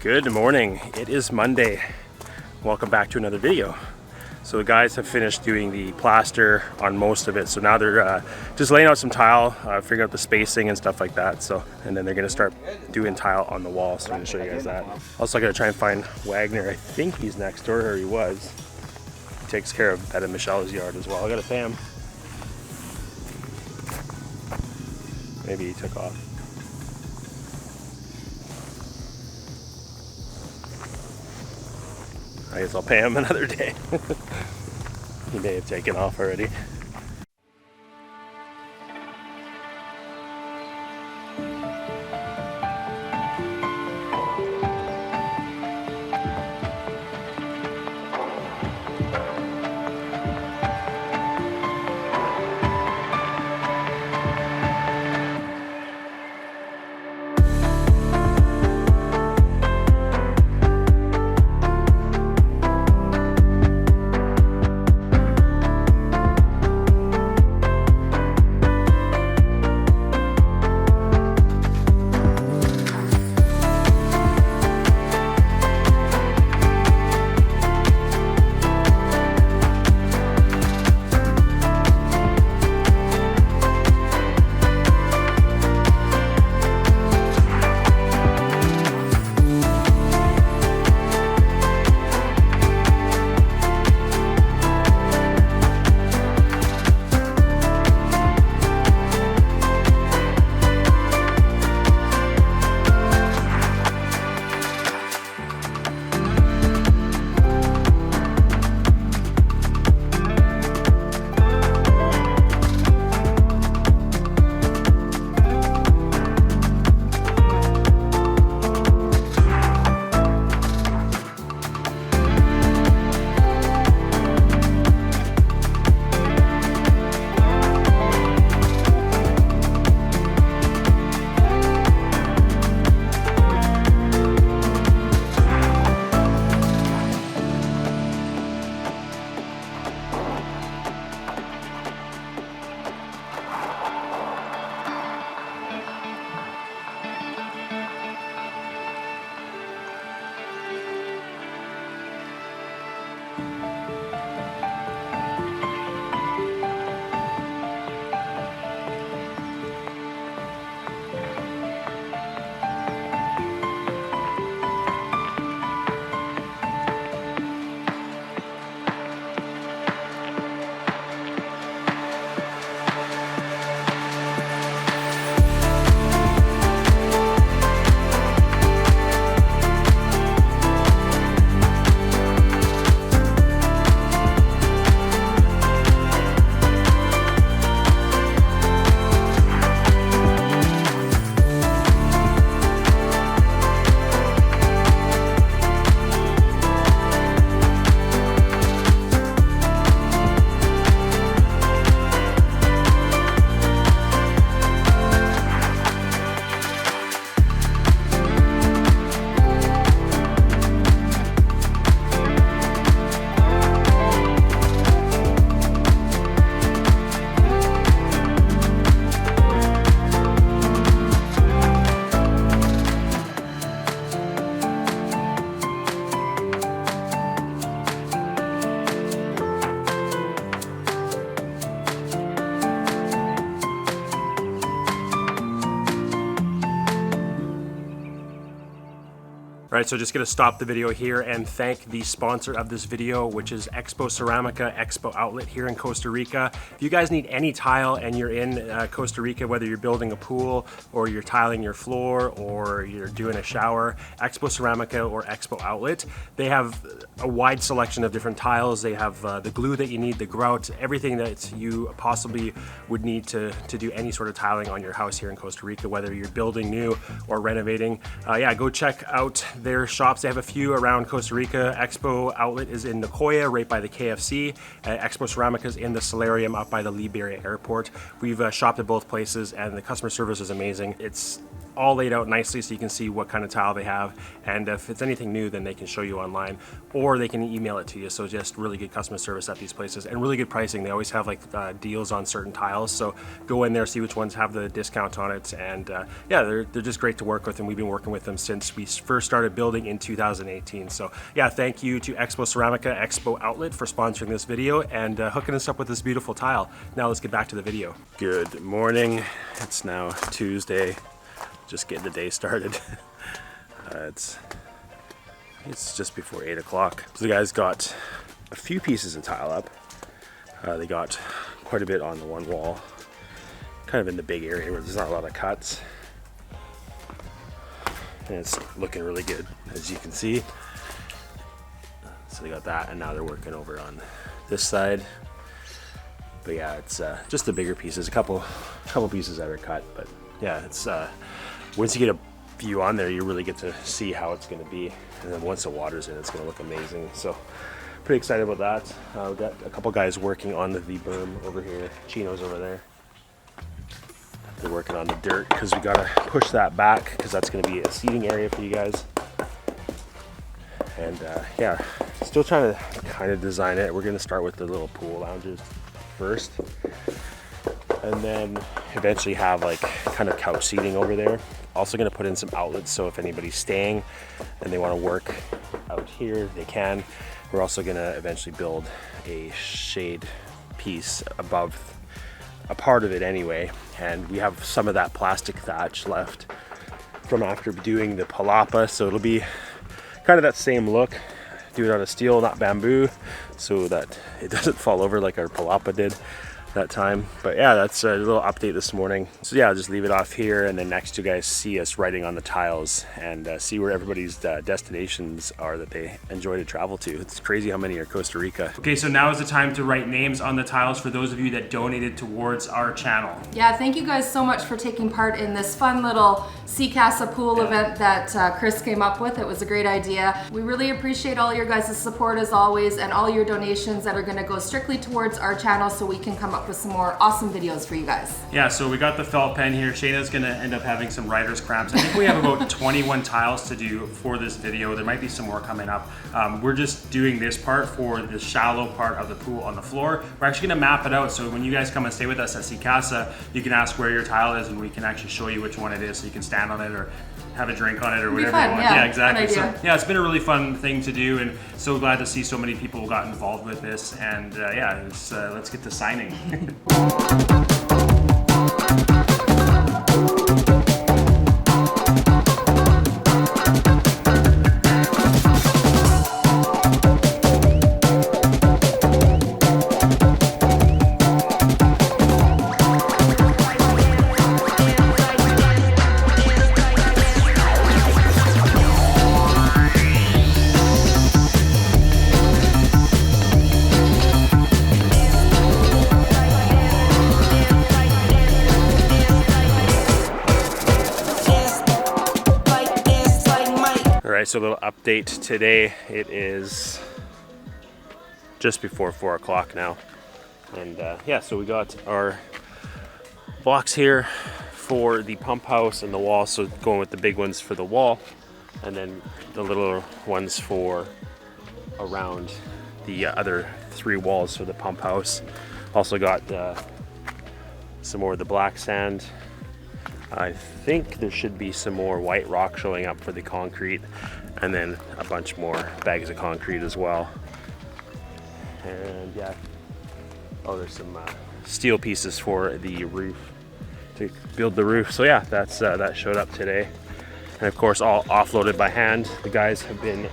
Good morning. It is Monday. Welcome back to another video. So the guys have finished doing the plaster on most of it. So now they're just laying out some tile, figuring out the spacing and stuff like that. So, and then they're gonna start doing tile on the wall. So I'm gonna show you guys that. Also, I gotta try and find Wagner. I think he's next door, or he was. He takes care of that in Michelle's yard as well. I gotta pay him. Maybe he took off. I guess I'll pay him another day. He may have taken off already. All right, so just gonna stop the video here and thank the sponsor of this video, which is Expo Ceramica Expo Outlet here in Costa Rica. If you guys need any tile and you're in Costa Rica, whether you're building a pool or you're tiling your floor or you're doing a shower, Expo Ceramica or Expo Outlet, they have a wide selection of different tiles. They have the glue that you need, the grout, everything that you possibly would need to do any sort of tiling on your house here in Costa Rica, whether you're building new or renovating. Yeah, go check out their shops. They have a few around Costa Rica. Expo Outlet is in Nicoya, right by the KFC. Expo Ceramica is in the Solarium up by the Liberia Airport. We've shopped at both places and the customer service is amazing. It's all laid out nicely so you can see what kind of tile they have, and if it's anything new then they can show you online, or they can email it to you. So just really good customer service at these places and really good pricing. They always have like deals on certain tiles, so go in there, see which ones have the discount on it, and yeah, they're just great to work with, and we've been working with them since we first started building in 2018. So yeah, thank you to Expo Ceramica Expo Outlet for sponsoring this video and hooking us up with this beautiful tile. Now let's get back to the video. Good morning. It's now Tuesday. Just getting the day started. It's just before 8 o'clock. So the guys got a few pieces of tile up. They got quite a bit on the one wall, kind of in the big area where there's not a lot of cuts. And it's looking really good, as you can see. So they got that, and now they're working over on this side. But yeah, it's just the bigger pieces, a couple pieces that are cut. But yeah, it's once you get a view on there, you really get to see how it's going to be. And then once the water's in, it's going to look amazing. So pretty excited about that. We've got a couple guys working on the berm over here. Chino's over there. They're working on the dirt because we got to push that back because that's going to be a seating area for you guys. And yeah, still trying to kind of design it. We're going to start with the little pool lounges first, and then eventually have like kind of couch seating over there. Also going to put in some outlets, so if anybody's staying and they want to work out here, they can. We're also going to eventually build a shade piece above a part of it anyway, and we have some of that plastic thatch left from after doing the palapa, so it'll be kind of that same look. Do it out of steel, not bamboo, so that it doesn't fall over like our palapa did that time. But yeah, that's a little update this morning. So yeah, I'll just leave it off here, and then next you guys see us writing on the tiles and see where everybody's destinations are that they enjoy to travel to. It's crazy how many are Costa Rica. Okay, so now is the time to write names on the tiles for those of you that donated towards our channel. Yeah, thank you guys so much for taking part in this fun little Sea Casa pool event that Chris came up with. It was a great idea. We really appreciate all your guys' support as always, and all your donations that are going to go strictly towards our channel so we can come up with some more awesome videos for you guys. Yeah, so we got the felt pen here. Shayna's gonna end up having some writer's cramps. I think we have about 21 tiles to do for this video. There might be some more coming up. We're just doing this part for the shallow part of the pool on the floor. We're actually gonna map it out, so when you guys come and stay with us at Sea Casa, you can ask where your tile is and we can actually show you which one it is, so you can stand on it or have a drink on it or whatever you want. Yeah, exactly. So yeah, it's been a really fun thing to do, and so glad to see so many people got involved with this. And yeah, let's get to signing. Alright, so a little update today. It is just before 4 o'clock now. And yeah, so we got our blocks here for the pump house and the wall. So going with the big ones for the wall, and then the little ones for around the other 3 walls for the pump house. Also got some more of the black sand. I think there should be some more white rock showing up for the concrete, and then a bunch more bags of concrete as well. And yeah, oh, there's some steel pieces for the roof to build the roof. So yeah, that's that showed up today, and of course all offloaded by hand. The guys have been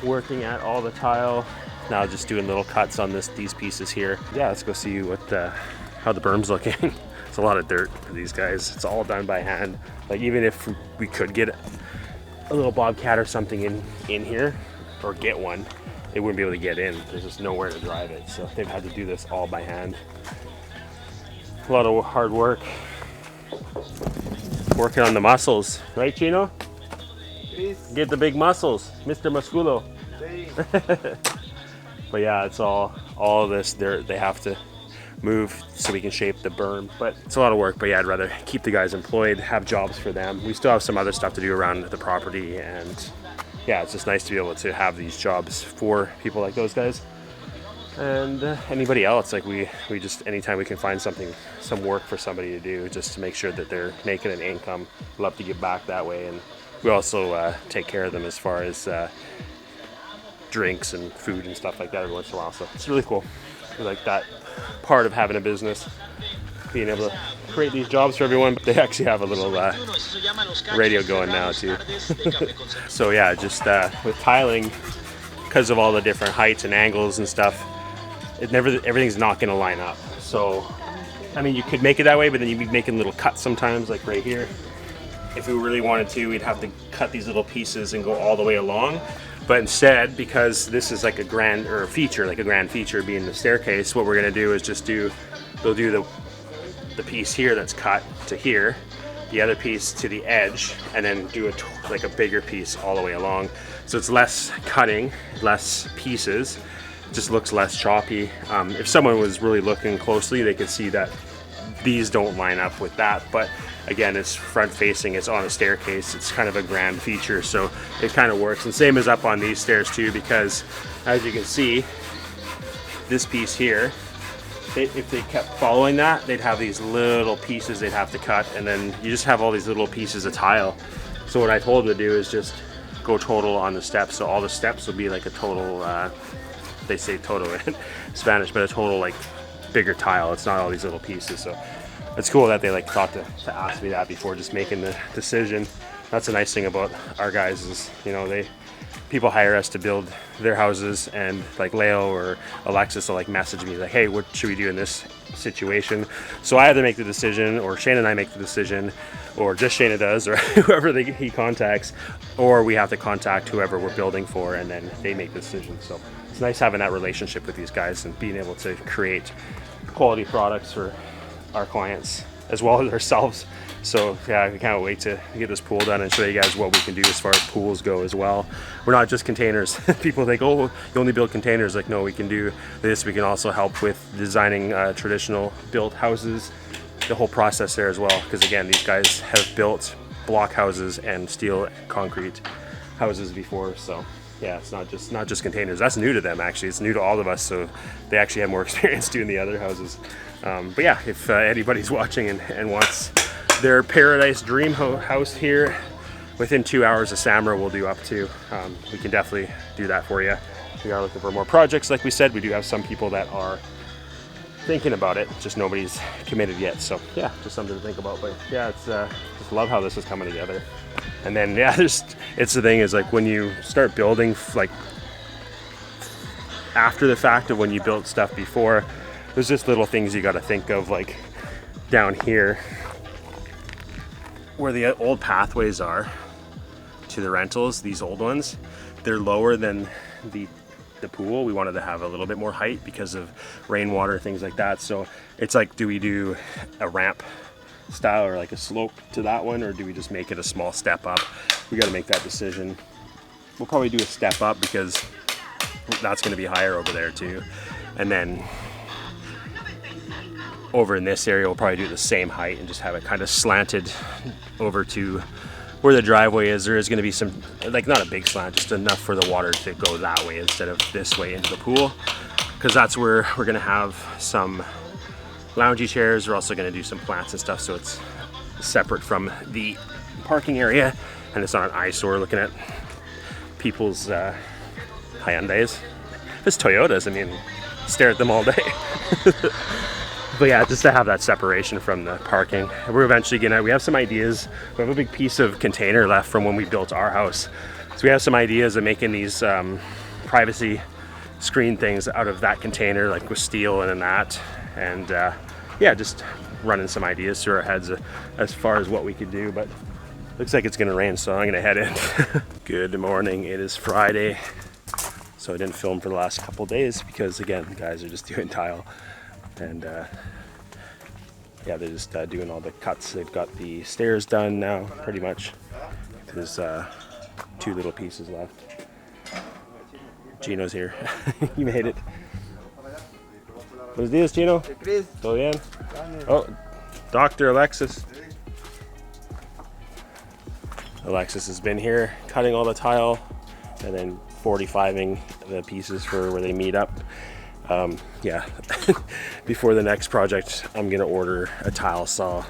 working at all the tile, now just doing little cuts on these pieces here. Yeah, let's go see what how the berm's looking. It's a lot of dirt for these guys. It's all done by hand. Like, even if we could get a little Bobcat or something in here, or get one, they wouldn't be able to get in. There's just nowhere to drive it. So they've had to do this all by hand. A lot of hard work. Working on the muscles. Right, Chino? Peace. Get the big muscles, Mr. Musculo. But yeah, it's all of this dirt they have to move so we can shape the berm. But it's a lot of work, but yeah, I'd rather keep the guys employed, have jobs for them. We still have some other stuff to do around the property, and yeah, it's just nice to be able to have these jobs for people like those guys. And anybody else, like we just, anytime we can find something, some work for somebody to do, just to make sure that they're making an income, love to give back that way. And we also take care of them as far as drinks and food and stuff like that every once in a while. So it's really cool. I like that part of having a business, being able to create these jobs for everyone. They actually have a little radio going now too. So yeah, just with tiling, because of all the different heights and angles and stuff, everything's not going to line up. So I mean, you could make it that way, but then you'd be making little cuts sometimes, like right here. If we really wanted to, we'd have to cut these little pieces and go all the way along. But instead, because this is like a grand feature being the staircase, what we're gonna do is just they'll do the piece here that's cut to here, the other piece to the edge, and then do like a bigger piece all the way along. So it's less cutting, less pieces, just looks less choppy. If someone was really looking closely, they could see that these don't line up with that, but again, it's front facing, it's on a staircase, it's kind of a grand feature, so it kind of works. And same as up on these stairs too, because as you can see, this piece here, if they kept following that, they'd have these little pieces they'd have to cut, and then you just have all these little pieces of tile. So what I told them to do is just go total on the steps. So all the steps will be like a total, they say total in Spanish, but a total like bigger tile. It's not all these little pieces. So it's cool that they like thought to ask me that before just making the decision. That's a nice thing about our guys is, you know, people hire us to build their houses, and like Leo or Alexis will like message me like, hey, what should we do in this situation? So I either make the decision, or Shayna and I make the decision, or just Shayna does, or whoever he contacts, or we have to contact whoever we're building for, and then they make the decision. So it's nice having that relationship with these guys and being able to create quality products for our clients as well as ourselves. So yeah, I can't wait to get this pool done and show you guys what we can do as far as pools go as well. We're not just containers. People think, oh, you only build containers. Like, no, we can do this. We can also help with designing traditional built houses, the whole process there as well. Because again, these guys have built block houses and steel concrete houses before. So yeah, it's not just containers. That's new to them actually. It's new to all of us. So they actually have more experience doing the other houses. But yeah, if anybody's watching and wants their paradise dream house here within 2 hours of Sámara, we'll do up to. We can definitely do that for you. We are looking for more projects. Like we said, we do have some people that are thinking about it, just nobody's committed yet. So yeah, just something to think about. But yeah, it's just love how this is coming together. And then yeah, it's the thing is like when you start building, like after the fact of when you built stuff before, there's just little things you got to think of, like down here where the old pathways are to the rentals, these old ones, they're lower than the pool. We wanted to have a little bit more height because of rainwater, things like that. So it's like, do we do a ramp style or like a slope to that one, or do we just make it a small step up? We got to make that decision. We'll probably do a step up because that's going to be higher over there too. And then over in this area, we'll probably do the same height and just have it kind of slanted over to where the driveway is. There is going to be some, like not a big slant, just enough for the water to go that way instead of this way into the pool, because that's where we're going to have some loungy chairs. We're also going to do some plants and stuff, so it's separate from the parking area and it's not an eyesore looking at people's Hyundais. If it's Toyotas, I mean, stare at them all day. But yeah, just to have that separation from the parking. We're eventually we have some ideas. We have a big piece of container left from when we built our house. So we have some ideas of making these privacy screen things out of that container, like with steel and that. And yeah, just running some ideas through our heads as far as what we could do. But looks like it's gonna rain, so I'm gonna head in. Good morning, it is Friday. So I didn't film for the last couple days because again, the guys are just doing tile. And yeah, they're just doing all the cuts. They've got the stairs done now, pretty much. There's 2 little pieces left. Gino's here. He made it. Buenos dias, Chino. Todo bien? Oh, Dr. Alexis. Alexis has been here cutting all the tile and then 45ing the pieces for where they meet up. Yeah, before the next project, I'm gonna order a tile saw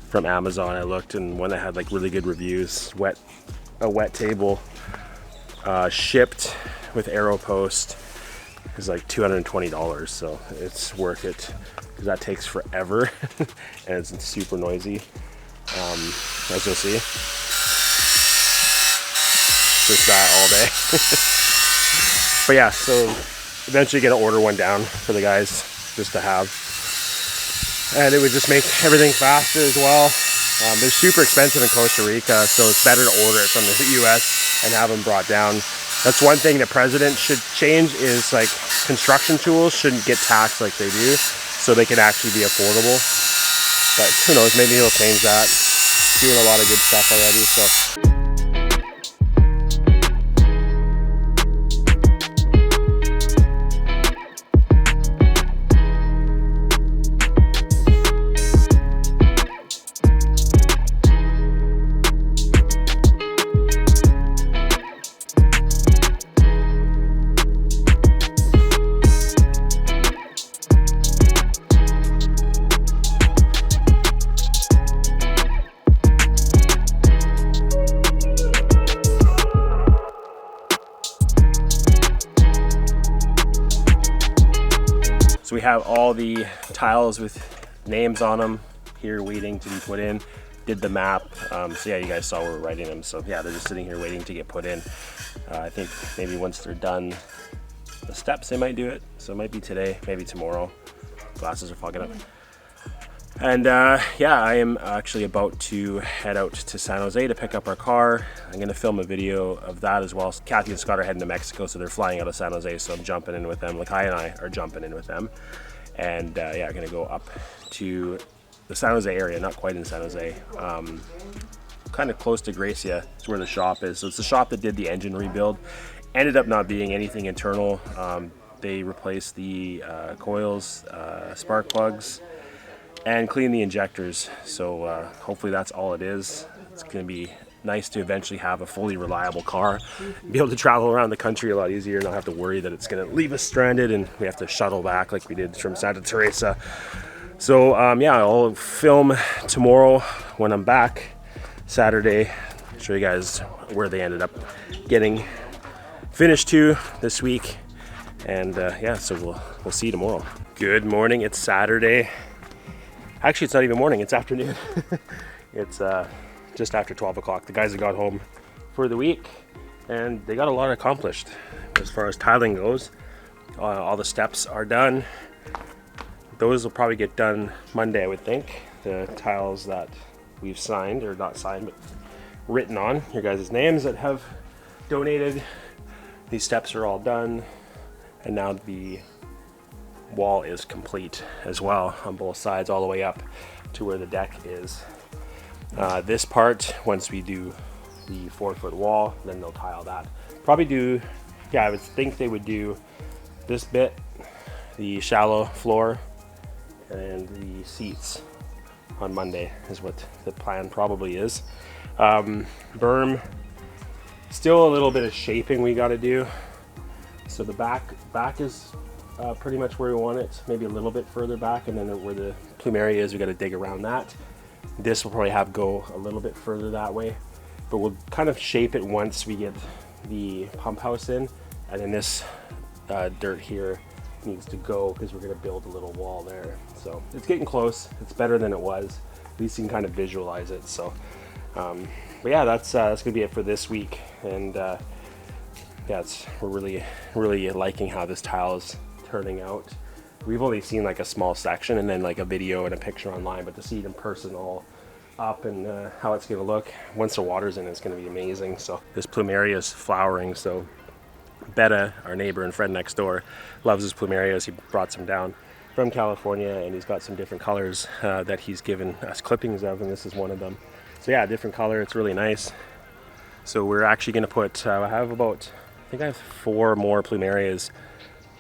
from Amazon. I looked, and one that had like really good reviews. A wet table, shipped with arrow post, is like $220, so it's worth it because that takes forever and it's super noisy, as you'll see. Just that all day. But yeah, so eventually gonna order one down for the guys just to have, and it would just make everything faster as well. They're super expensive in Costa Rica, so it's better to order it from the US and have them brought down. That's one thing the president should change, is like construction tools shouldn't get taxed like they do, so they can actually be affordable. But who knows, maybe he'll change that. Doing a lot of good stuff already, so. So we have all the tiles with names on them here waiting to be put in. Did the map. So yeah, you guys saw where we're writing them. So yeah, they're just sitting here waiting to get put in. I think maybe once they're done the steps, they might do it. So it might be today, maybe tomorrow. Glasses are fogging up. And yeah, I am actually about to head out to San Jose to pick up our car. I'm gonna film a video of that as well. Kathy and Scott are heading to Mexico, so they're flying out of San Jose, so I'm jumping in with them. Lakai and I are jumping in with them. And yeah, I'm gonna go up to the San Jose area, not quite in San Jose. Kind of close to Gracia is where the shop is. So it's the shop that did the engine rebuild. Ended up not being anything internal. They replaced the coils, spark plugs, and clean the injectors. So hopefully that's all it is. It's gonna be nice to eventually have a fully reliable car, be able to travel around the country a lot easier, not have to worry that it's gonna leave us stranded and we have to shuttle back like we did from Santa Teresa. So yeah, I'll film tomorrow when I'm back, Saturday, show you guys where they ended up getting finished to this week. And yeah, so we'll see you tomorrow. Good morning, it's Saturday. Actually, it's not even morning, it's afternoon. It's just after 12 o'clock. The guys have got home for the week and they got a lot accomplished as far as tiling goes. All the steps are done. Those will probably get done Monday, I would think. The tiles that we've signed, or not signed, but written on, your guys' names that have donated. These steps are all done. And now the wall is complete as well on both sides, all the way up to where the deck is. This part, once we do the 4-foot wall, then they'll tile that. Probably do, yeah, I would think they would do this bit, the shallow floor, and the seats on Monday is what the plan probably is. Berm, still a little bit of shaping we got to do. So the back is pretty much where we want it, maybe a little bit further back, and then where the Plumeria is, we got to dig around that. This will probably have go a little bit further that way, but we'll kind of shape it once we get the pump house in, and then this dirt here needs to go because we're going to build a little wall there. So it's getting close. It's better than it was. At least you can kind of visualize it. So, but yeah, that's gonna be it for this week. And yeah, we're really liking how this tile is turning out. We've only seen like a small section and then like a video and a picture online, but to see it in person all up and how it's gonna look once the water's in, it's gonna be amazing. So this Plumeria is flowering. So Betta, our neighbor and friend next door, loves his Plumerias. He brought some down from California, and he's got some different colors that he's given us clippings of, and this is one of them. So yeah, different color. It's really nice. So we're actually gonna put, I think I have 4 more Plumerias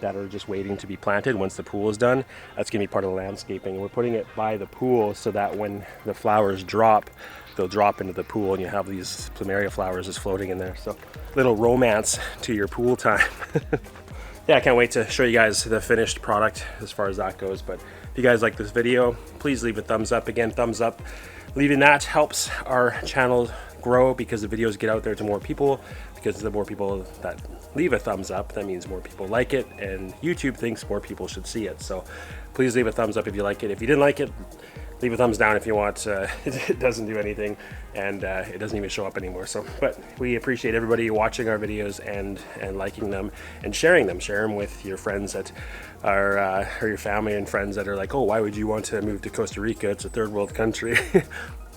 that are just waiting to be planted once the pool is done. That's gonna be part of the landscaping. We're putting it by the pool so that when the flowers drop, they'll drop into the pool and you have these Plumeria flowers just floating in there. So little romance to your pool time. Yeah, I can't wait to show you guys the finished product as far as that goes. But if you guys like this video, please leave a thumbs up. Again, thumbs up. Leaving that helps our channel grow because the videos get out there to more people, because the more people that leave a thumbs up, that means more people like it, and YouTube thinks more people should see it. So please leave a thumbs up if you like it. If you didn't like it, leave a thumbs down if you want. It doesn't do anything, and it doesn't even show up anymore. So, but we appreciate everybody watching our videos and liking them and sharing them. Share them with your friends that are or your family and friends that are like, oh, why would you want to move to Costa Rica? It's a third world country.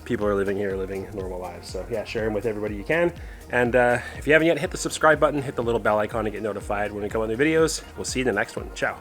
People are living here, living normal lives. So yeah, share them with everybody you can. And if you haven't yet, hit the subscribe button, hit the little bell icon to get notified when we come on new videos. We'll see you in the next one. Ciao.